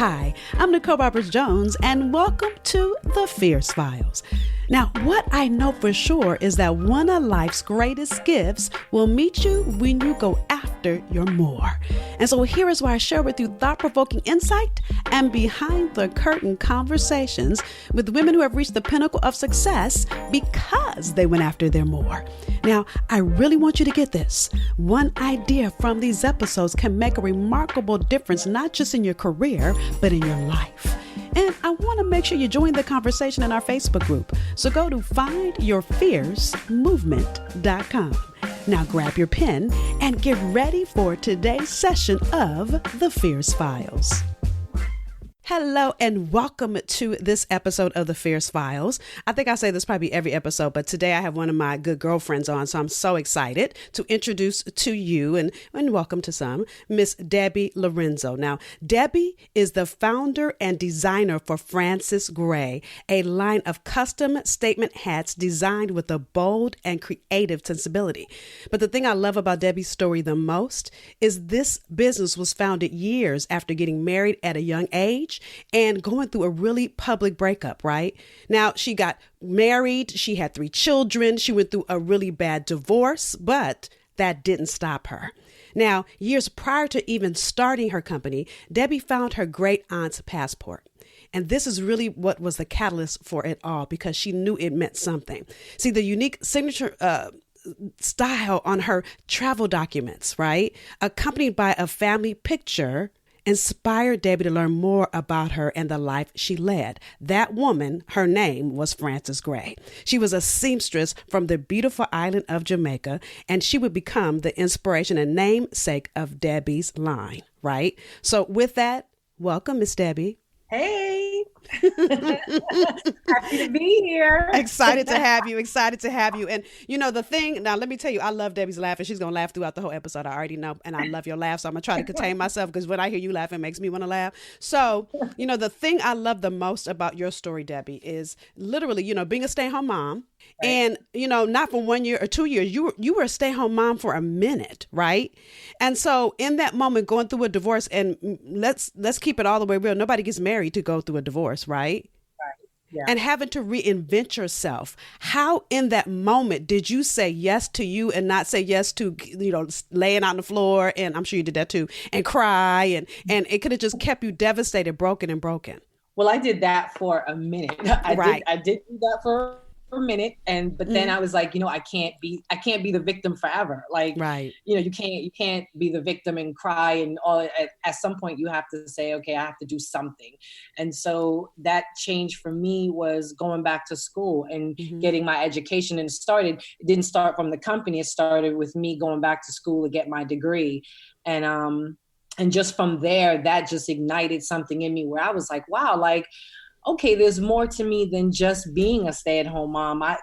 Hi, I'm Nicole Roberts-Jones, and welcome to The Fierce Files. Now, what I know for sure is that one of life's greatest gifts will meet you when you go after your more. And so here is where I share with you thought-provoking insight and behind-the-curtain conversations with women who have reached the pinnacle of success because they went after their more. Now, I really want you to get this. One idea from these episodes can make a remarkable difference, not just in your career, but in your life. And I want to make sure you join the conversation in our Facebook group. So go to findyourfiercemovement.com. Now grab your pen and get ready for today's session of The Fierce Files. Hello and welcome to this episode of The Fierce Files. I think I say this probably every episode, but today I have one of my good girlfriends on, so I'm so excited to introduce to you and welcome to some, Miss Debbie Lorenzo. Now, Debbie is the founder and designer for Frances Gray, a line of custom statement hats designed with a bold and creative sensibility. But the thing I love about Debbie's story the most is this business was founded years after getting married at a young age and going through a really public breakup, right? Now, she got married, she had 3 children, she went through a really bad divorce, but that didn't stop her. Now, years prior to even starting her company, Debbie found her great aunt's passport. And this is really what was the catalyst for it all, because she knew it meant something. See, the unique signature style on her travel documents, right, accompanied by a family picture, inspired Debbie to learn more about her and the life she led. That woman, her name was Frances Gray. She was a seamstress from the beautiful island of Jamaica, and she would become the inspiration and namesake of Debbie's line, right? So with that, welcome, Miss Debbie. Hey, happy to be here. Excited to have you. And you know, the thing, now let me tell you, I love Debbie's laugh and she's going to laugh throughout the whole episode. I already know. And I love your laugh. So I'm going to try to contain myself because when I hear you laugh, it makes me want to laugh. So, you know, the thing I love the most about your story, Debbie, is literally, you know, being a stay-at-home mom. Right. And, you know, not for 1 year or 2 years, you were a stay-at-home mom for a minute, right? And so in that moment, going through a divorce, and let's keep it all the way real. Nobody gets married to go through a divorce, right? Right. Yeah. And having to reinvent yourself. How in that moment did you say yes to you and not say yes to, you know, laying out on the floor? And I'm sure you did that too, and cry. And it could have just kept you devastated, broken. Well, I did that for a minute. I did do that for a minute, but then I was like, you know, I can't be the victim forever. Like, right. You know, you can't be the victim and cry and all. At some point you have to say, okay, I have to do something. And so that change for me was going back to school and getting my education. And it didn't start from the company. It started with me going back to school to get my degree. And just from there, that just ignited something in me where I was like, wow, like, okay, there's more to me than just being a stay-at-home mom. I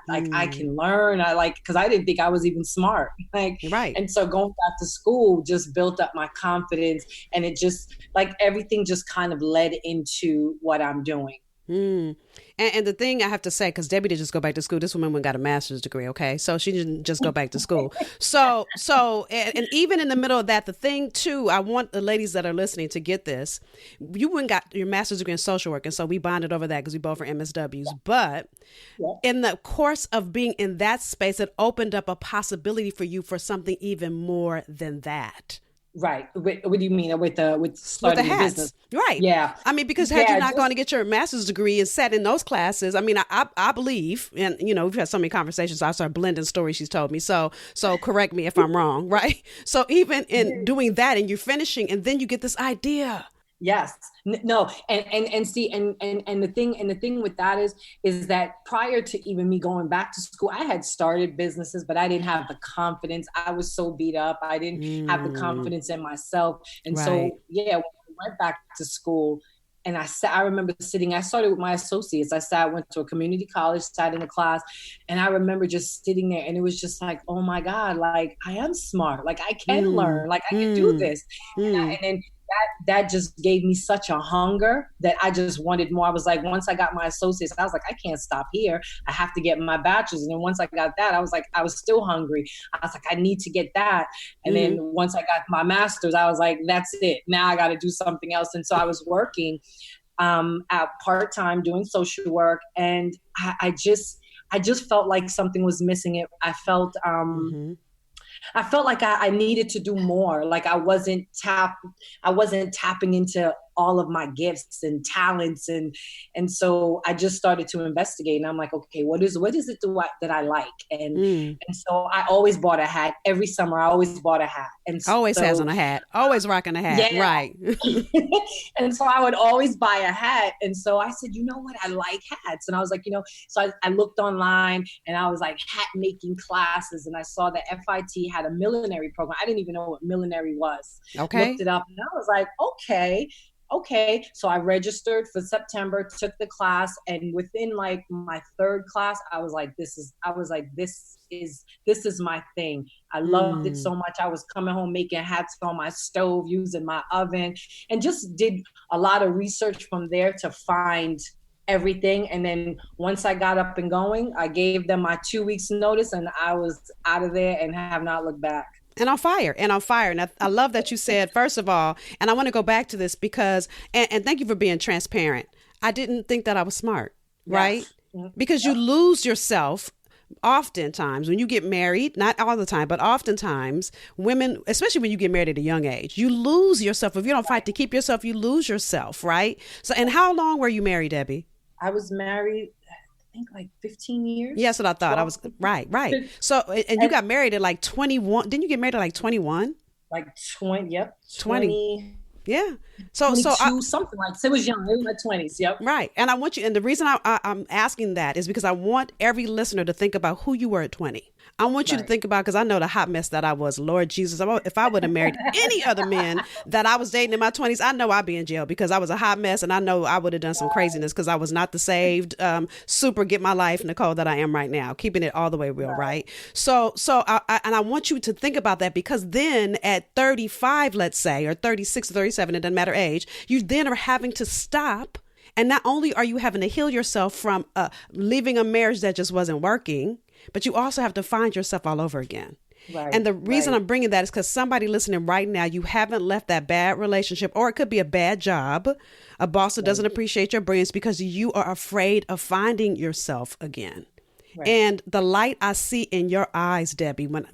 can learn. Because I didn't think I was even smart. Right. And so going back to school just built up my confidence, and it just everything just kind of led into what I'm doing. And the thing I have to say, because Debbie didn't just go back to school, this woman got a master's degree, okay? So she didn't just go back to school. So and even in the middle of that, the thing too, I want the ladies that are listening to get this. You went and got your master's degree in social work, and so we bonded over that because we both are MSWs. But in the course of being in that space, it opened up a possibility for you for something even more than that. Right. What do you mean with starting the business? Right. Yeah. I mean, because had you not gone to get your master's degree and sat in those classes, I mean, I believe, and you know, we've had so many conversations, so I start blending stories she's told me. So correct me if I'm wrong, right? So even in doing that and you're finishing and then you get this idea. Yes. No. And see, and the thing with that is that prior to even me going back to school, I had started businesses, but I didn't have the confidence. I was so beat up. I didn't have the confidence in myself. And so, when I went back to school, and I remember I started with my associates. Went to a community college, sat in a class, and I remember just sitting there, and it was just like, oh my God, like I am smart. Like I can learn, like I can do this. that just gave me such a hunger that I just wanted more. I was like, once I got my associates, I was like, I can't stop here. I have to get my bachelor's. And then once I got that, I was like, I was still hungry. I was like, I need to get that. And then once I got my master's, I was like, that's it. Now I got to do something else. And so I was working at part-time doing social work. And I just felt like something was missing. I felt like I needed to do more. Like I wasn't tapping into all of my gifts and talents. And so I just started to investigate, and I'm like, okay, what is it that I like? And so I always bought a hat every summer. I always bought a hat, and always has on a hat, always rocking a hat. Yeah. Right. And so I would always buy a hat. And so I said, you know what? I like hats. And I was like, so I looked online, and I was like hat making classes, and I saw that FIT had a millinery program. I didn't even know what millinery was. Okay. Looked it up, and I was like, okay. So I registered for September, took the class, and within like my third class, I was like, this is my thing. I loved it so much. I was coming home making hats on my stove, using my oven, and just did a lot of research from there to find everything. And then once I got up and going, I gave them my 2 weeks notice, and I was out of there and have not looked back. And on fire. And I love that you said, first of all, and I want to go back to this because, and thank you for being transparent. I didn't think that I was smart, right? Yes. Because you lose yourself oftentimes when you get married, not all the time, but oftentimes women, especially when you get married at a young age, you lose yourself. If you don't fight to keep yourself, you lose yourself, right? So, and how long were you married, Debbie? I was married, I think like 15 years. Yeah, that's what I thought. 12. I was right. So, and you got married at like 21. Didn't you get married at like 21? Like 20. Yep. 20. Yeah. So something like, so it was young. It was my 20s. Yep. Right. And I want you, and the reason I'm asking that is because I want every listener to think about who you were at 20. I want you to think about, because I know the hot mess that I was. Lord Jesus, if I would have married any other men that I was dating in my 20s, I know I'd be in jail because I was a hot mess, and I know I would have done some craziness because I was not the saved, super get my life, Nicole, that I am right now, keeping it all the way real, right? So I want you to think about that, because then at 35, let's say, or 36, 37, it doesn't matter age, you then are having to stop. And not only are you having to heal yourself from leaving a marriage that just wasn't working, but you also have to find yourself all over again. Right, and the reason I'm bringing that is because somebody listening right now, you haven't left that bad relationship, or it could be a bad job, a boss that doesn't appreciate your brilliance, because you are afraid of finding yourself again. Right. And the light I see in your eyes, Debbie, when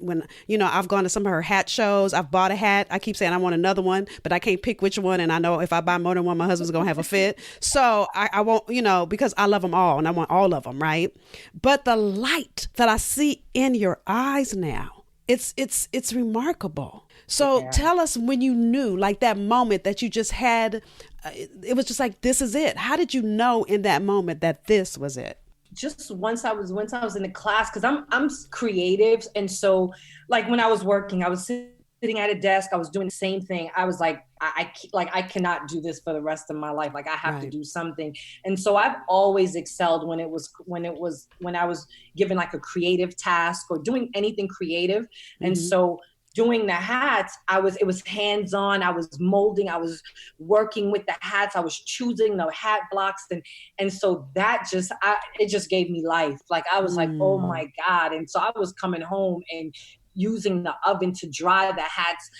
I've gone to some of her hat shows, I've bought a hat. I keep saying I want another one, but I can't pick which one. And I know if I buy more than one, my husband's going to have a fit. So I won't, because I love them all and I want all of them. Right. But the light that I see in your eyes now, it's remarkable. So tell us when you knew, like that moment that you just had, it was just like, this is it. How did you know in that moment that this was it? Just once I was in the class, because I'm creative, and so like when I was working, I was sitting at a desk, I was doing the same thing. I was like, I cannot do this for the rest of my life. Like I have to do something. And so I've always excelled when I was given like a creative task or doing anything creative. And so doing the hats, it was hands-on. I was molding, I was working with the hats, I was choosing the hat blocks. And so that it just gave me life. Like I was like, oh my God. And so I was coming home and using the oven to dry the hats,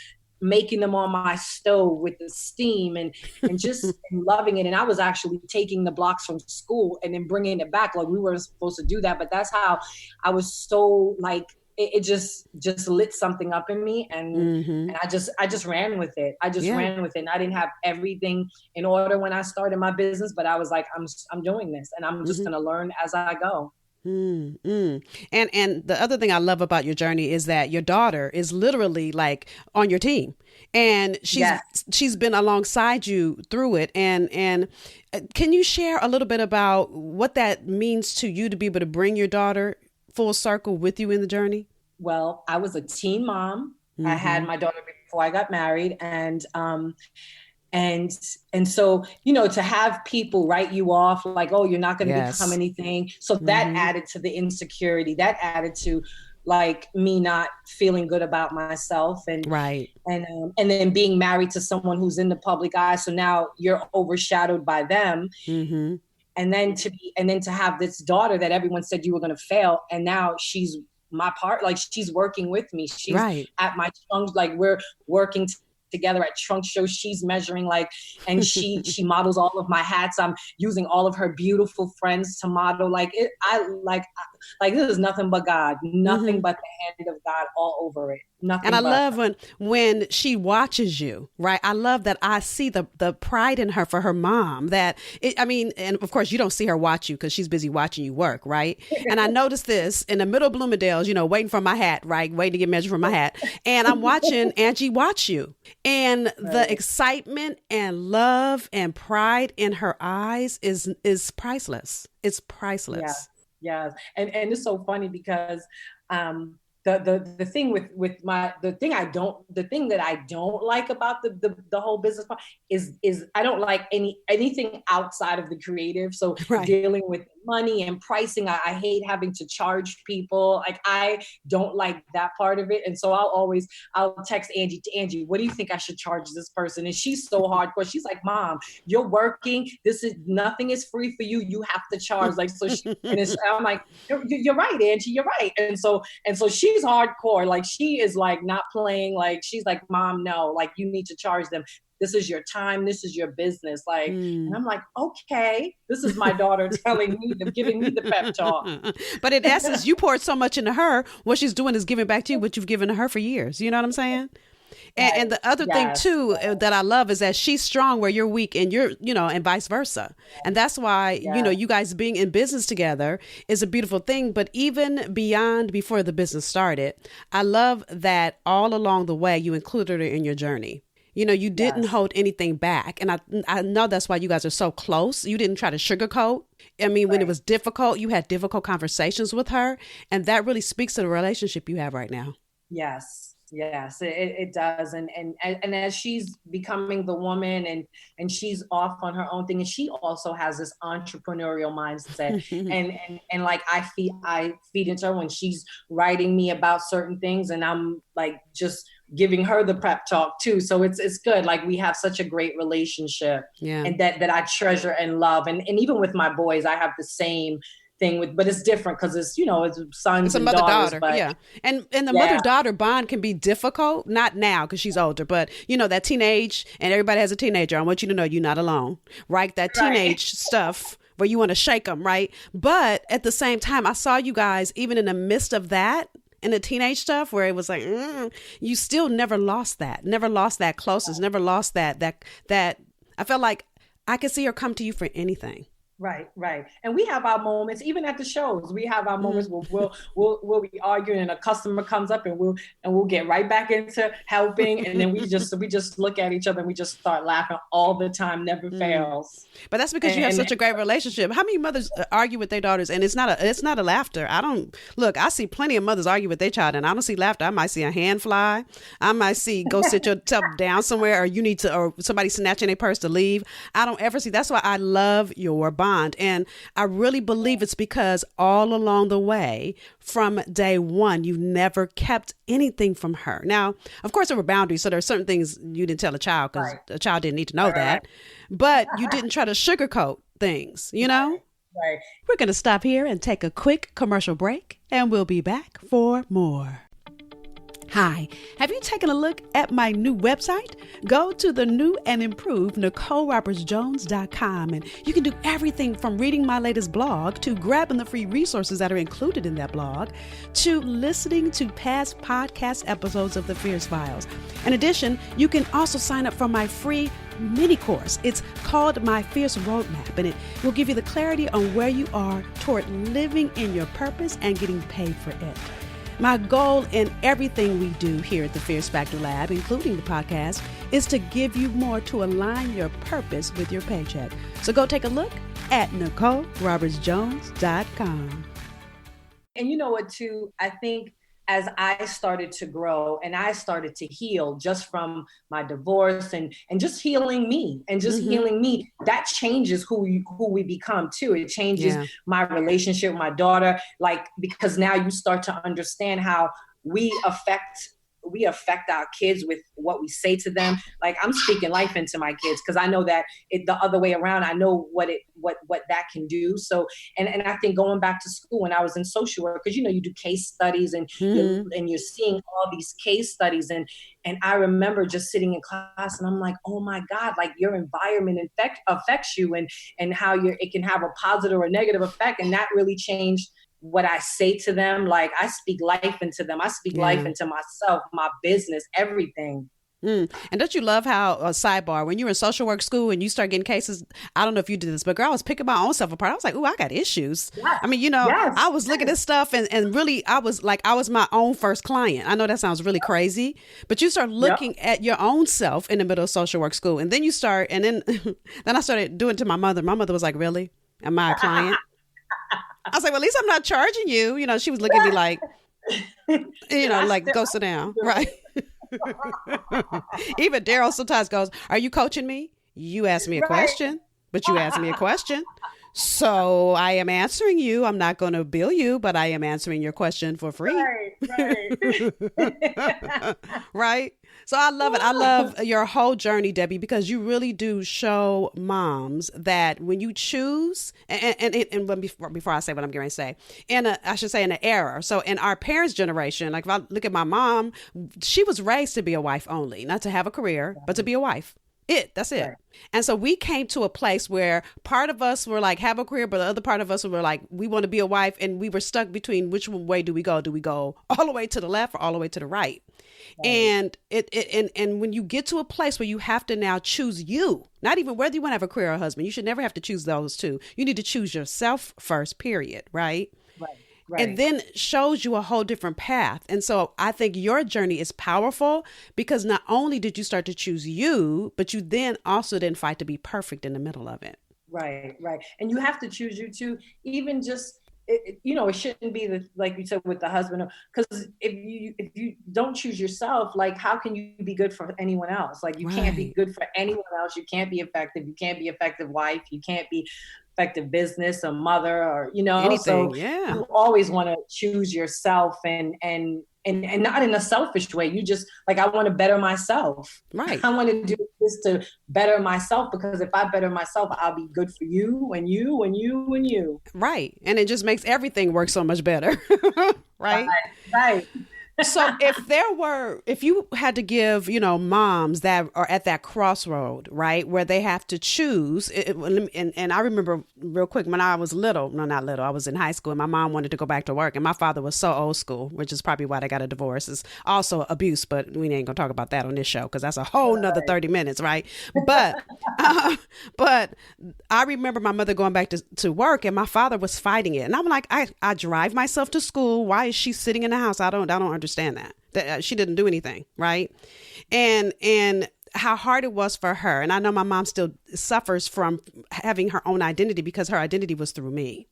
making them on my stove with the steam and just loving it. And I was actually taking the blocks from school and then bringing it back. Like we weren't supposed to do that, but that's how I was so like, it just lit something up in me, and I just ran with it. Ran with it. And I didn't have everything in order when I started my business, but I was like, I'm doing this, and I'm just gonna learn as I go. And the other thing I love about your journey is that your daughter is literally like on your team, and she's been alongside you through it. And can you share a little bit about what that means to you to be able to bring your daughter full circle with you in the journey? Well, I was a teen mom. I had my daughter before I got married, and so, to have people write you off like, oh, you're not going to become anything. So that added to the insecurity, that added to like me not feeling good about myself, and then being married to someone who's in the public eye. So now you're overshadowed by them. Mm-hmm. And then to have this daughter that everyone said you were going to fail. And now she's my part, like she's working with me. She's at my trunk, like we're working together at trunk shows. She's measuring, like, and she models all of my hats. I'm using all of her beautiful friends to model. Like it, like this is nothing but God, nothing but the hand of God all over it. Nothing. And I love when she watches you, right? I love that I see the pride in her for her mom. And of course you don't see her watch you because she's busy watching you work, right? And I noticed this in the middle of Bloomingdale's, waiting for my hat, right? Waiting to get measured for my hat. And I'm watching Angie watch you. And the excitement and love and pride in her eyes is priceless. It's priceless. Yeah. And it's so funny because the thing with the thing that I don't like about the whole business part is I don't like anything outside of the creative. So dealing with money and pricing, I hate having to charge people. Like I don't like that part of it. And so I'll text Angie, what do you think I should charge this person? And she's so hardcore. She's like, Mom, you're working. Nothing is free for you. You have to charge. Like, so I'm like, you're right, Angie, you're right. And so she's hardcore. Like she is like not playing. Like she's like, Mom, no, like you need to charge them. This is your time. This is your business. Like, and I'm like, okay, this is my daughter giving me the pep talk. But in essence, you poured so much into her. What she's doing is giving back to you what you've given to her for years. You know what I'm saying? And the other thing too that I love is that she's strong where you're weak, and you're, and vice versa. And that's why, you guys being in business together is a beautiful thing. But even beyond before the business started, I love that all along the way, you included her in your journey. You didn't hold anything back. And I know that's why you guys are so close. You didn't try to sugarcoat. I mean, when it was difficult, you had difficult conversations with her. And that really speaks to the relationship you have right now. Yes, it does. And as she's becoming the woman and she's off on her own thing, and she also has this entrepreneurial mindset. and like I feed into her when she's writing me about certain things, and I'm like just giving her the prep talk too. So it's good. Like we have such a great relationship, and that I treasure and love. And even with my boys, I have the same thing but it's different because it's sons and daughters. But, and the mother-daughter bond can be difficult, not now because she's older, but that teenage, and everybody has a teenager. I want you to know you're not alone, right? That teenage stuff where you want to shake them, right? But at the same time, I saw you guys even in the midst of that, in the teenage stuff where it was like, you still never lost that closeness, never lost that I felt like I could see her come to you for anything. Right. And we have our moments, even at the shows. We have our moments where we'll be arguing, and a customer comes up, and we'll get right back into helping, and then we just look at each other and we just start laughing all the time. Never fails. But that's because you have such a great relationship. How many mothers argue with their daughters, and it's not a laughter? I see plenty of mothers argue with their child, and I don't see laughter. I might see a hand fly. I might see go sit yourself down somewhere, or somebody snatching a purse to leave. I don't ever see. That's why I love your bond. And I really believe it's because all along the way, from day one, you never kept anything from her. Now, of course, there were boundaries. So there are certain things you didn't tell a child because a child didn't need to know that. But you didn't try to sugarcoat things, Right. We're going to stop here and take a quick commercial break, and we'll be back for more. Hi, have you taken a look at my new website? Go to the new and improved NicoleRobertsJones.com, and you can do everything from reading my latest blog to grabbing the free resources that are included in that blog to listening to past podcast episodes of The Fierce Files. In addition, you can also sign up for my free mini course. It's called My Fierce Roadmap, and it will give you the clarity on where you are toward living in your purpose and getting paid for it. My goal in everything we do here at the Fierce Factor Lab, including the podcast, is to give you more to align your purpose with your paycheck. So go take a look at NicoleRobertsJones.com. And you know what, too? I think as I started to grow and I started to heal just from my divorce and just healing me and just healing me, that changes who we become too. It changes my relationship with my daughter, like, because now you start to understand how we affect our kids with what we say to them. Like, I'm speaking life into my kids because I know that the other way around, I know what that can do. So, and I think going back to school when I was in social work, because, you do case studies and you're seeing all these case studies. And I remember just sitting in class and I'm like, oh my God, like your environment affects you and how it can have a positive or negative effect. And that really changed what I say to them. Like, I speak life into them. I speak life into myself, my business, everything. And don't you love how, sidebar, when you were in social work school and you start getting cases, I don't know if you did this, but girl, I was picking my own self apart. I was like, ooh, I got issues. Yes. I mean, I was looking at stuff and really, I was my own first client. I know that sounds really crazy, but you start looking at your own self in the middle of social work school. And then you start, and then I started doing it to my mother. My mother was like, really? Am I a client? I was like, well, at least I'm not charging you. She was looking at me like, like, go sit down. Right. Even Daryl sometimes goes, are you coaching me? You asked me a question, but you asked me a question. So I am answering you. I'm not going to bill you, but I am answering your question for free. Right. Right. So I love it. I love your whole journey, Debbie, because you really do show moms that when you choose, and before I say what I'm going to say, in an era. So in our parents' generation, like if I look at my mom, she was raised to be a wife only, not to have a career, but to be a wife. That's it. Right. And so we came to a place where part of us were like, have a career, but the other part of us were like, we want to be a wife. And we were stuck between which way do we go? Do we go all the way to the left or all the way to the right? Right. And when you get to a place where you have to now choose you, not even whether you want to have a career or a husband, you should never have to choose those two. You need to choose yourself first, period. Right. Right. Right. And then shows you a whole different path. And so I think your journey is powerful because not only did you start to choose you, but you then also didn't fight to be perfect in the middle of it. Right, right. And you have to choose you too, even just, it shouldn't be like you said with the husband, because if you don't choose yourself, like how can you be good for anyone else? Like you can't be good for anyone else. You can't be effective. You can't be effective wife. You can't be effective business, a mother, or anything. So you always want to choose yourself and not in a selfish way. You just like, I want to better myself. Right. I want to do this to better myself, because if I better myself, I'll be good for you and you and you and you. Right. And it just makes everything work so much better. Right. Right. So if you had to give, moms that are at that crossroad, right, where they have to choose, and I remember real quick when I was I was in high school and my mom wanted to go back to work and my father was so old school, which is probably why they got a divorce. It's also abuse, but we ain't gonna talk about that on this show because that's a whole nother 30 minutes, right? But but I remember my mother going back to work and my father was fighting it. And I'm like, I drive myself to school. Why is she sitting in the house? I don't understand that she didn't do anything. Right. And how hard it was for her. And I know my mom still suffers from having her own identity because her identity was through me.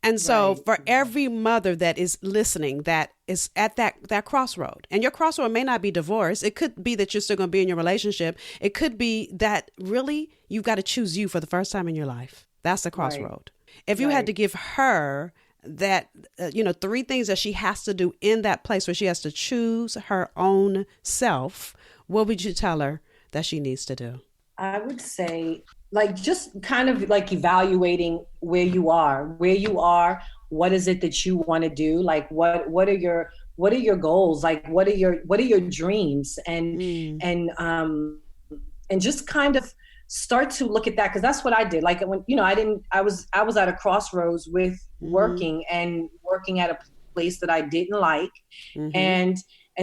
And so for every mother that is listening, that is at that crossroad, and your crossroad may not be divorce. It could be that you're still going to be in your relationship. It could be that really you've got to choose you for the first time in your life. That's the crossroad. If you had to give her that, 3 things that she has to do in that place where she has to choose her own self, what would you tell her that she needs to do? I would say, like, just kind of like evaluating where you are, what is it that you want to do? Like, what are your goals? Like, what are your dreams? And just kind of start to look at that. Cause that's what I did. Like when, I was at a crossroads with working at a place that I didn't like. And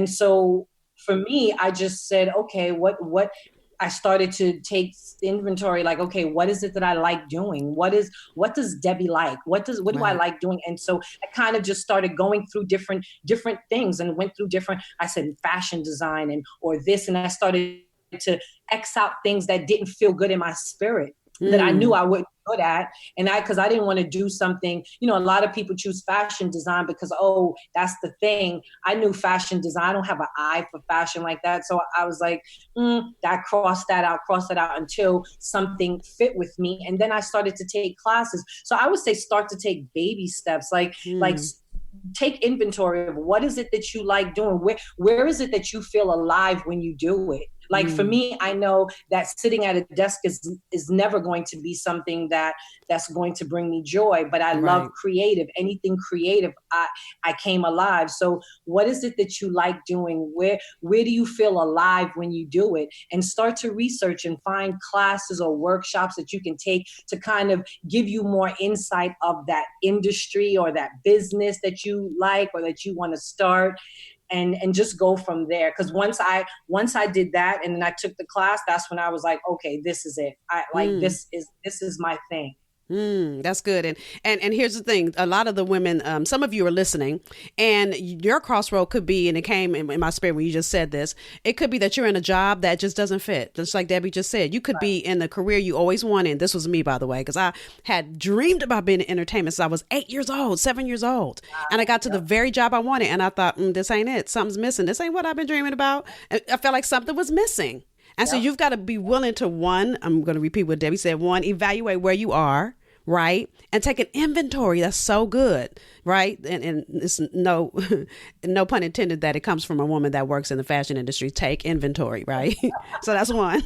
so for me, I just said, okay, what I started to take inventory, like, okay, what is it that I like doing? What does Debbie like? What do I like doing? And so I kind of just started going through different things and went through I said fashion design or this, and I started to X out things that didn't feel good in my spirit. that I knew I wouldn't be good at. And because I didn't want to do something, you know, a lot of people choose fashion design because, oh, that's the thing. I knew fashion design. I don't have an eye for fashion like that. So I was like, I crossed that out until something fit with me. And then I started to take classes. So I would say start to take baby steps, like take inventory of what is it that you like doing? Where is it that you feel alive when you do it? Like for me, I know that sitting at a desk is never going to be something that's going to bring me joy, but I love anything creative. I came alive. So what is it that you like doing? Where do you feel alive when you do it? And start to research and find classes or workshops that you can take to kind of give you more insight of that industry or that business that you like or that you want to start. And just go from there. Because once I did that and then I took the class, that's when I was like, okay, this is it. This is my thing. That's good. And here's the thing. A lot of the women, some of you are listening, and your crossroad could be, and it came in my spirit when you just said this, it could be that you're in a job that just doesn't fit. Just like Debbie just said, you could be in the career you always wanted. This was me, by the way, because I had dreamed about being in entertainment since I was 7 years old. And I got to the very job I wanted. And I thought, this ain't it. Something's missing. This ain't what I've been dreaming about. I felt like something was missing. And so you've got to be willing to, I'm going to repeat what Debbie said, evaluate where you are, right? And take an inventory. That's so good, right? And it's no pun intended that it comes from a woman that works in the fashion industry. Take inventory, right? So that's one.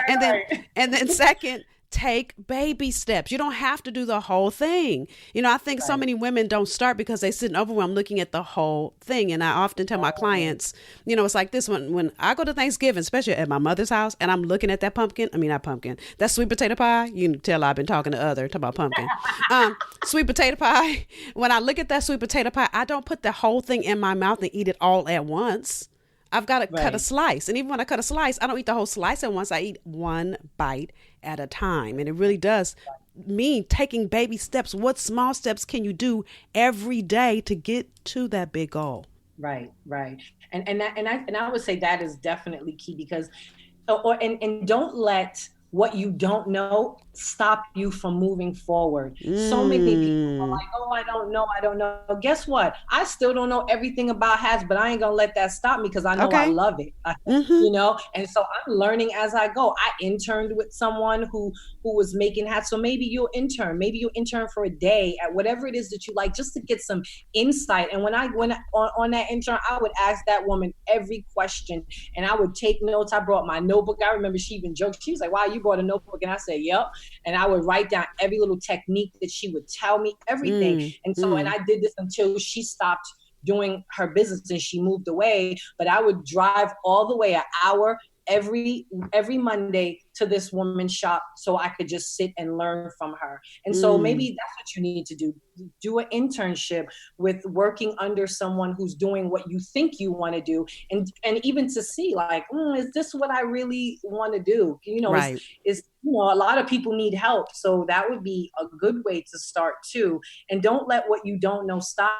And then second, take baby steps. You don't have to do the whole thing. You know, I think so many women don't start because they sit overwhelmed looking at the whole thing. And I often tell my clients, you know, it's like this one, when I go to Thanksgiving, especially at my mother's house, and I'm looking at that that sweet potato pie. You can tell I've been talking about pumpkin. Sweet potato pie. When I look at that sweet potato pie, I don't put the whole thing in my mouth and eat it all at once. I've got to cut a slice. And even when I cut a slice, I don't eat the whole slice at once. I eat one bite at a time. And it really does mean taking baby steps. What small steps can you do every day to get to that big goal? Right. And I would say that is definitely key because don't let what you don't know stop you from moving forward. So many people are like, oh, I don't know. Guess what? I still don't know everything about hats, but I ain't gonna let that stop me because I know I love it. You know, and so I'm learning as I go. I interned with someone who was making hats. So maybe you'll intern for a day at whatever it is that you like, just to get some insight. And when I went on that intern, I would ask that woman every question and I would take notes. I brought my notebook. I remember she even joked. She was like, wow, you brought a notebook? And I said, yep. And I would write down every little technique that she would tell me, everything. And so, and I did this until she stopped doing her business and she moved away. But I would drive all the way an hour every Monday to this woman's shop so I could just sit and learn from her. And so maybe that's what you need to do an internship with working under someone who's doing what you think you want to do. And even to see like, is this what I really want to do? You know, is you know, a lot of people need help. So that would be a good way to start too. And don't let what you don't know stop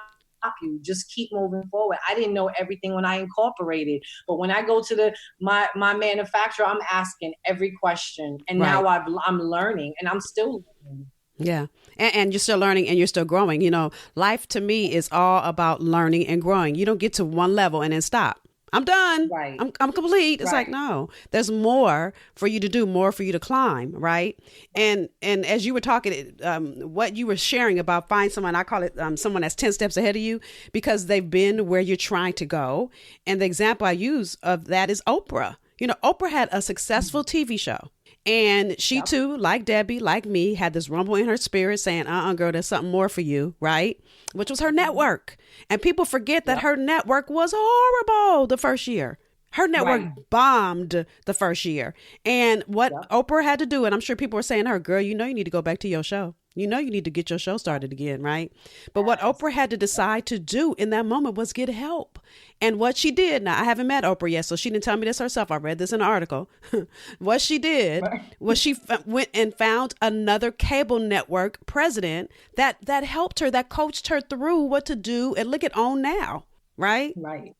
you. Just keep moving forward. I didn't know everything when I incorporated, but when I go to my manufacturer, I'm asking every question, and now I'm learning, and I'm still learning. Yeah. And you're still learning and you're still growing. You know, life to me is all about learning and growing. You don't get to one level and then stop. I'm done. Right. I'm complete. It's like, no, there's more for you to do, more for you to climb. Right. And as you were talking, what you were sharing about find someone, I call it someone that's 10 steps ahead of you because they've been where you're trying to go. And the example I use of that is Oprah. You know, Oprah had a successful TV show. And she too, like Debbie, like me, had this rumble in her spirit saying, girl, there's something more for you, right? Which was her network. And people forget that her network was horrible the first year. Her network bombed the first year. And what Oprah had to do, and I'm sure people were saying to her, girl, you know you need to go back to your show. You know you need to get your show started again, right? But what Oprah had to decide to do in that moment was get help. And what she did, now I haven't met Oprah yet, so she didn't tell me this herself. I read this in an article. What she did was she went and found another cable network president that helped her, that coached her through what to do and look at OWN now, right? Right.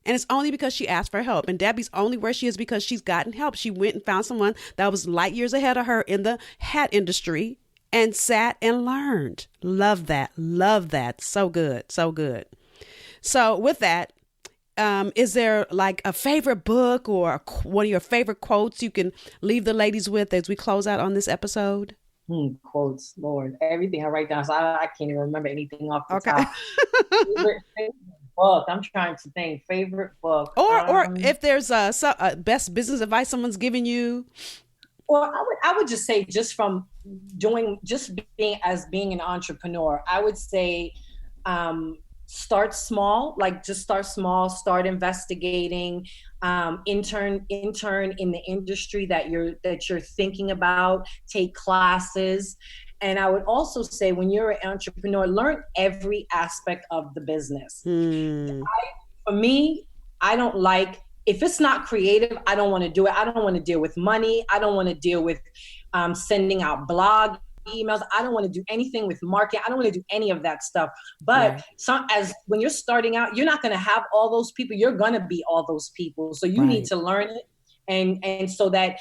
And it's only because she asked for help. And Debbie's only where she is because she's gotten help. She went and found someone that was light years ahead of her in the hat industry and sat and learned. Love that. Love that. So good. So good. So with that, is there like a favorite book or one of your favorite quotes you can leave the ladies with as we close out on this episode? Quotes, Lord, everything I write down, so I can't even remember anything off the top. Favorite book. I'm trying to think. Favorite book, or if there's best business advice someone's giving you. Or I would just say, just from being an entrepreneur, I would say, start small. Like, just start small. Start investigating. Intern in the industry that you're thinking about. Take classes. And I would also say, when you're an entrepreneur, learn every aspect of the business. For me, I don't like, if it's not creative, I don't want to do it. I don't want to deal with money. I don't want to deal with sending out blog emails. I don't want to do anything with marketing. I don't want to do any of that stuff. But when you're starting out, you're not going to have all those people. You're going to be all those people. So you need to learn it. And so that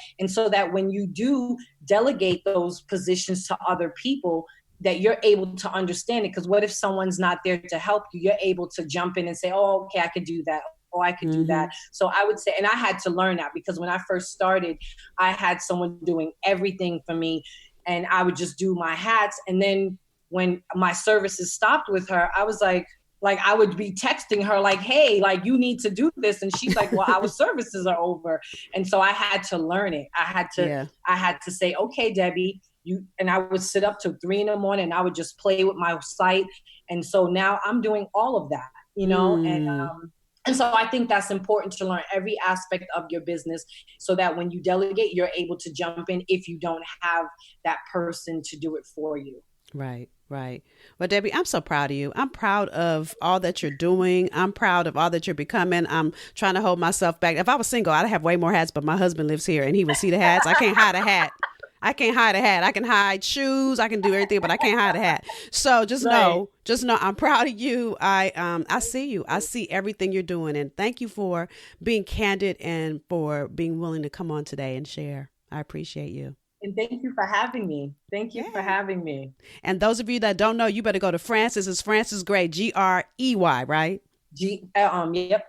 when you do delegate those positions to other people, that you're able to understand it. Because what if someone's not there to help you? You're able to jump in and say, oh, okay, I could do that. Oh, I could do that. So I would say, and I had to learn that, because when I first started, I had someone doing everything for me, and I would just do my hats. And then when my services stopped with her, I was like I would be texting her like, hey, like, you need to do this. And she's like, well, our services are over. And so I had to learn it. I had to say, okay, Debbie, and I would sit up till 3 a.m. and I would just play with my site. And so now I'm doing all of that, and so I think that's important, to learn every aspect of your business, so that when you delegate, you're able to jump in if you don't have that person to do it for you. Right. Well, Debbie, I'm so proud of you. I'm proud of all that you're doing. I'm proud of all that you're becoming. I'm trying to hold myself back. If I was single, I'd have way more hats, but my husband lives here and he would see the hats. I can't hide a hat. I can hide shoes. I can do everything, but I can't hide a hat. So just know, I'm proud of you. I see you. I see everything you're doing. And thank you for being candid and for being willing to come on today and share. I appreciate you. And thank you for having me. For having me. And those of you that don't know, you better go to Frances. It's Frances Gray, Grey, right? Yep. FRANCES.GREY.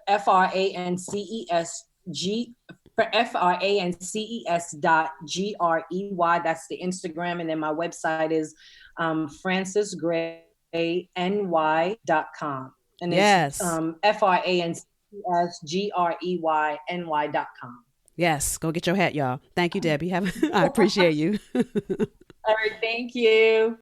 That's the Instagram. And then my website is francesgreyny.com. And it's FRANCESGREYNY.com. Yes. Go get your hat, y'all. Thank you, Debbie. I appreciate you. All right. Thank you.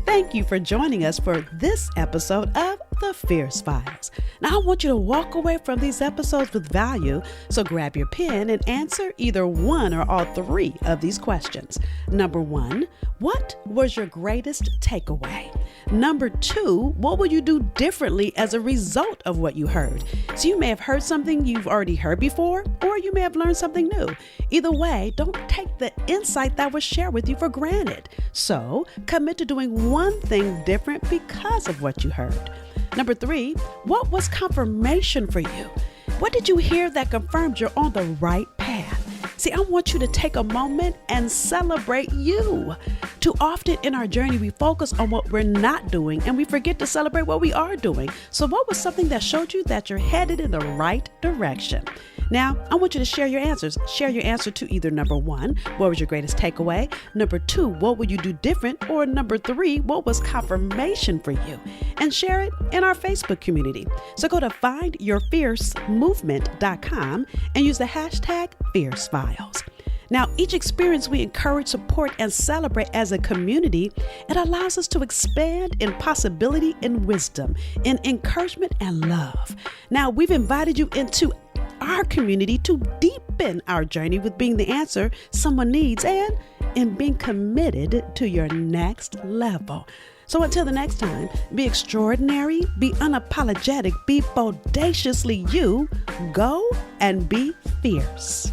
Thank you for joining us for this episode of The Fierce Files. Now, I want you to walk away from these episodes with value, so grab your pen and answer either one or all three of these questions. Number 1, what was your greatest takeaway? Number 2, what will you do differently as a result of what you heard? So you may have heard something you've already heard before, or you may have learned something new. Either way, don't take the insight that was shared with you for granted. So commit to doing one thing different because of what you heard. Number 3, what was confirmation for you? What did you hear that confirmed you're on the right path? See, I want you to take a moment and celebrate you. Too often in our journey, we focus on what we're not doing and we forget to celebrate what we are doing. So what was something that showed you that you're headed in the right direction? Now, I want you to share your answers. Share your answer to either number 1, what was your greatest takeaway? Number 2, what would you do different? Or number 3, what was confirmation for you? And share it in our Facebook community. So go to findyourfiercemovement.com and use the hashtag FierceFiles. Now, each experience we encourage, support, and celebrate as a community. It allows us to expand in possibility and wisdom, in encouragement and love. Now, we've invited you into our community to deepen our journey with being the answer someone needs and in being committed to your next level. So until the next time, be extraordinary, be unapologetic, be bodaciously you, go and be fierce.